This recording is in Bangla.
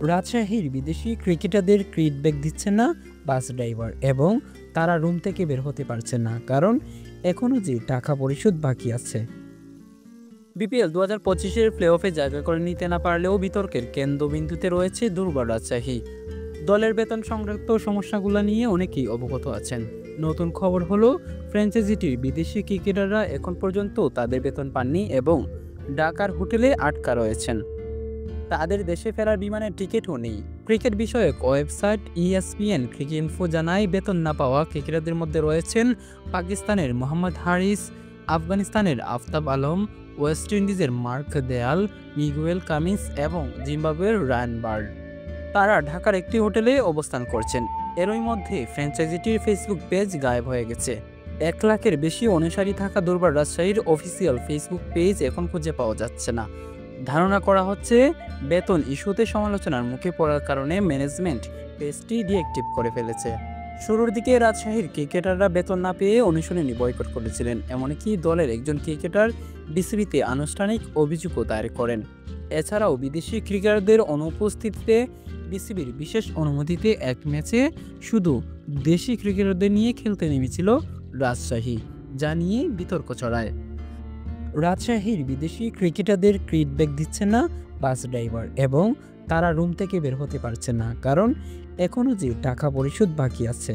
রাজশাহীর বিদেশি ক্রিকেটারদের ফিডব্যাক দিচ্ছে না বাস ড্রাইভার এবং তারা রুম থেকে বের হতে পারছে না, কারণ এখনও যে টাকা পরিশোধ বাকি আছে। বিপিএল 2025-এর প্লে অফে জায়গা করে নিতে না পারলেও বিতর্কের কেন্দ্রবিন্দুতে রয়েছে দুর্বার রাজশাহী। দলের বেতন সংক্রান্ত সমস্যাগুলো নিয়ে অনেকেই অবগত আছেন। নতুন খবর হলো, ফ্র্যাঞ্চাইজিটির বিদেশি ক্রিকেটাররা এখন পর্যন্ত তাদের বেতন পাননি এবং ঢাকার হোটেলে আটকা রয়েছেন। তাদের দেশে ফেরার বিমানের টিকিটও নেই। ক্রিকেট বিষয়ক ওয়েবসাইট ESPN ক্রিকেট ইনফো জানায়, বেতন না পাওয়া ক্রিকেটারদের মধ্যে রয়েছেন পাকিস্তানের মোহাম্মদ হারিস, আফগানিস্তানের আফতাব আলম, ওয়েস্ট ইন্ডিজের মার্ক দেয়াল, মিগুয়েল কামিন্স এবং জিম্বাবুয়ের রায়ান বার্ড। তারা ঢাকার একটি হোটেলে অবস্থান করছেন। এরই মধ্যে ফ্র্যাঞ্চাইজিটির ফেসবুক পেজ গায়েব হয়ে গেছে। 1 লাখের বেশি অনুসারী থাকা দুর্বার রাজশাহীর অফিসিয়াল ফেসবুক পেজ এখন খুঁজে পাওয়া যাচ্ছে না। ধারণা করা হচ্ছে, বেতন ইস্যুতে সমালোচনার মুখে পড়ার কারণে ম্যানেজমেন্ট পেজটি ডিঅ্যাক্টিভ করে ফেলেছে। শুরুর দিকে রাজশাহীর ক্রিকেটাররা বেতন না পেয়ে অনুশীলনী বয়কট করেছিলেন, এমনকি দলের একজন ক্রিকেটার বিসিবিতে আনুষ্ঠানিক অভিযোগও দায়ের করেন। এছাড়াও বিদেশি ক্রিকেটারদের অনুপস্থিতিতে বিসিবির বিশেষ অনুমতিতে এক ম্যাচে শুধু দেশি ক্রিকেটারদের নিয়ে খেলতে নেমেছিল রাজশাহী, যা নিয়ে বিতর্ক ছড়ায়। রাজশাহীর বিদেশি ক্রিকেটারদের ফিডব্যাক দিচ্ছে না বাস ড্রাইভার এবং তারা রুম থেকে বের হতে পারছে না, কারণ এখনও যে টাকা পরিশোধ বাকি আছে।